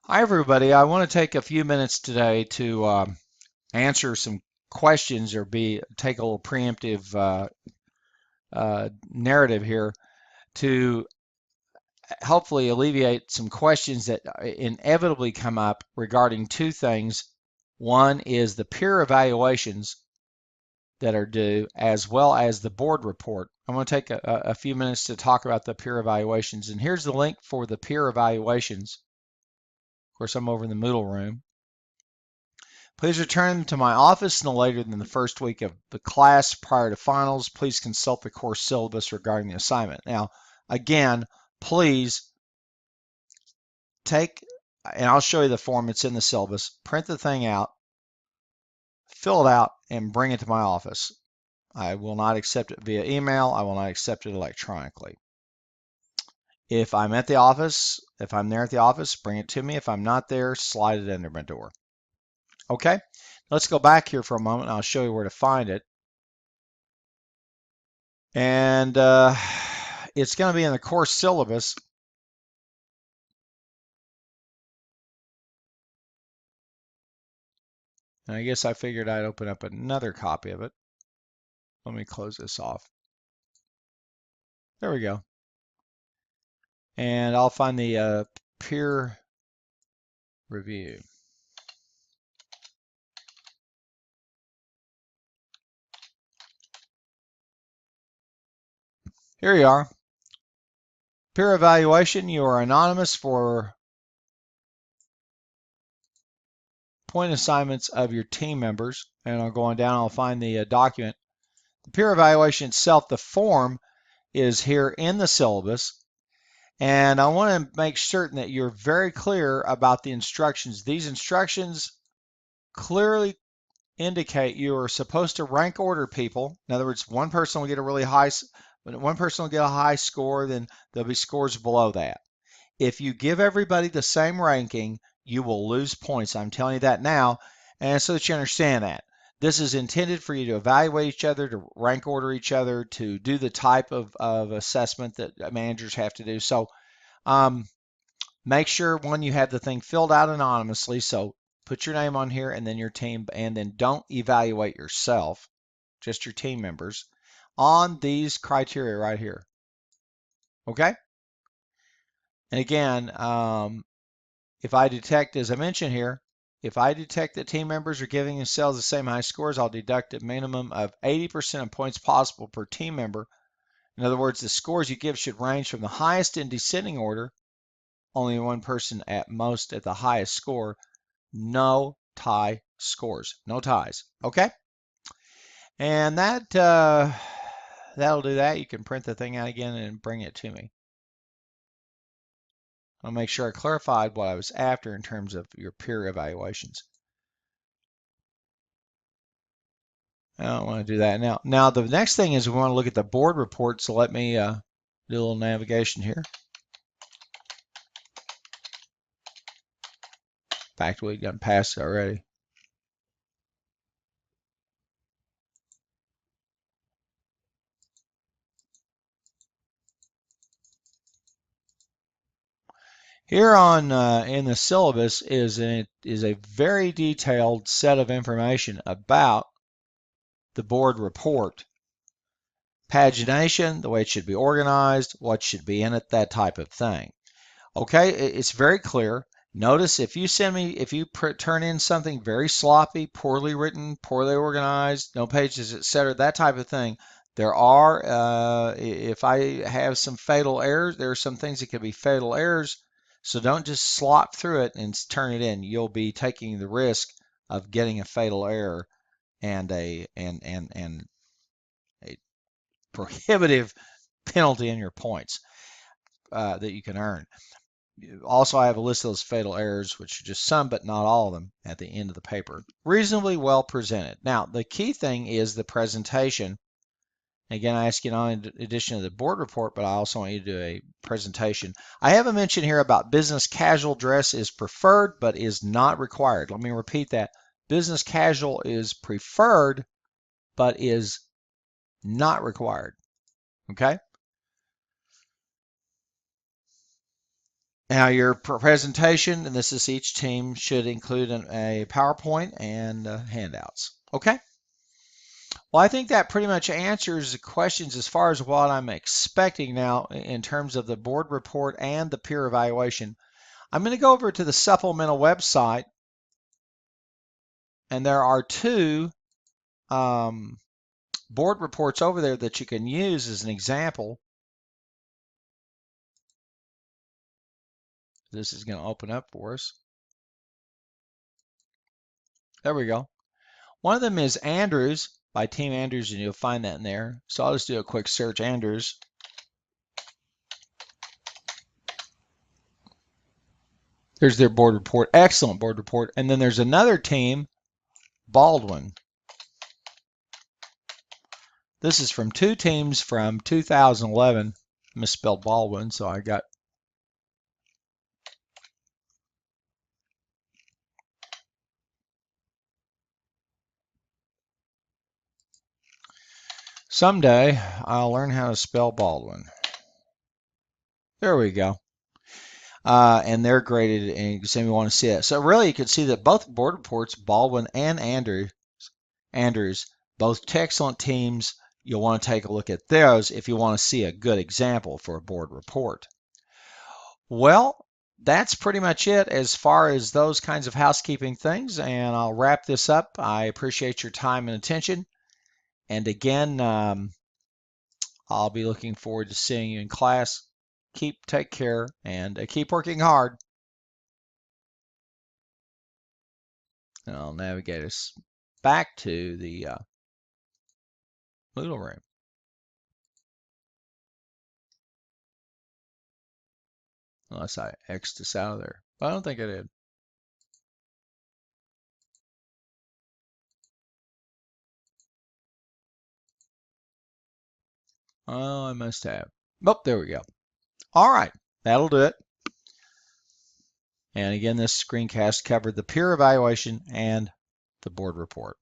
Hi, everybody. I want to take a few minutes today to answer some questions or take a little preemptive narrative here to hopefully alleviate some questions that inevitably come up regarding two things. One is the peer evaluations that are due, as well as the board report. I'm going to take a few minutes to talk about the peer evaluations. And here's the link for the peer evaluations. Of course, I'm over in the Moodle room. Please return to my office no later than the first week of the class prior to finals. Please consult the course syllabus regarding the assignment. Now, again, please take, and I'll show you the form. It's in the syllabus. Print the thing out, fill it out, and bring it to my office. I will not accept it via email. I will not accept it electronically. If I'm at the office, if I'm there at the office, bring it to me. If I'm not there, slide it under my door. Okay, let's go back here for a moment and I'll show you where to find it. And it's going to be in the course syllabus. And I guess I figured I'd open up another copy of it. Let me close this off. There we go. And I'll find the peer review. Here you are. Peer evaluation. You are anonymous for point assignments of your team members. And I'll go on down. I'll find the document. The peer evaluation itself, the form, is here in the syllabus. And I want to make certain that you're very clear about the instructions. These instructions clearly indicate you are supposed to rank order people. In other words, one person will get a high score, then there'll be scores below that. If you give everybody the same ranking, you will lose points. I'm telling you that now, and so that you understand that. This is intended for you to evaluate each other, to rank order each other, to do the type of assessment that managers have to do. So make sure, one, you have the thing filled out anonymously. So put your name on here and then your team, and then don't evaluate yourself, just your team members, on these criteria right here. Okay? And again, if I detect, as I mentioned here, if I detect that team members are giving themselves the same high scores, I'll deduct a minimum of 80% of points possible per team member. In other words, the scores you give should range from the highest in descending order, only one person at most at the highest score. No tie scores, no ties. Okay, and that'll do that. You can print the thing out again and bring it to me. I'll make sure I clarified what I was after in terms of your peer evaluations. I don't want to do that now. Now the next thing is we want to look at the board report. So let me do a little navigation here. In fact, we've gotten past it already. Here on in the syllabus is a very detailed set of information about the board report. Pagination, the way it should be organized, what should be in it, that type of thing. Okay, it's very clear. Notice if you turn in something very sloppy, poorly written, poorly organized, no pages, etc., that type of thing, there are, if I have some fatal errors, there are some things that could be fatal errors. So don't just slop through it and turn it in. You'll be taking the risk of getting a fatal error and a prohibitive penalty in your points that you can earn. Also, I have a list of those fatal errors, which are just some, but not all of them, at the end of the paper. Reasonably well presented. Now, the key thing is the presentation. Again, I ask you not in addition to the board report, but I also want you to do a presentation. I have a mention here about business casual dress is preferred, but is not required. Let me repeat that. Business casual is preferred, but is not required. Okay? Now your presentation, and this is each team, should include a PowerPoint and handouts. Okay. Well, I think that pretty much answers the questions as far as what I'm expecting now in terms of the board report and the peer evaluation. I'm going to go over to the supplemental website, and there are two board reports over there that you can use as an example. This is going to open up for us. There we go. One of them is Andrews by Team Andrews, and you'll find that in there. So I'll just do a quick search, Andrews. There's their board report. Excellent board report. And then there's another team, Baldwin. This is from two teams from 2011. Misspelled Baldwin, so I got someday I'll learn how to spell Baldwin. There we go. And they're graded, and you say we want to see it. So really, you can see that both board reports, Baldwin and Andrews, both excellent teams. You'll want to take a look at those if you want to see a good example for a board report. Well, that's pretty much it as far as those kinds of housekeeping things, and I'll wrap this up. I appreciate your time and attention. And again, I'll be looking forward to seeing you in class. Take care, and keep working hard. And I'll navigate us back to the Moodle room. Unless I X'd this out of there. But I don't think I did. Oh, I must have. Oh, there we go. All right, that'll do it. And again, this screencast covered the peer evaluation and the board report.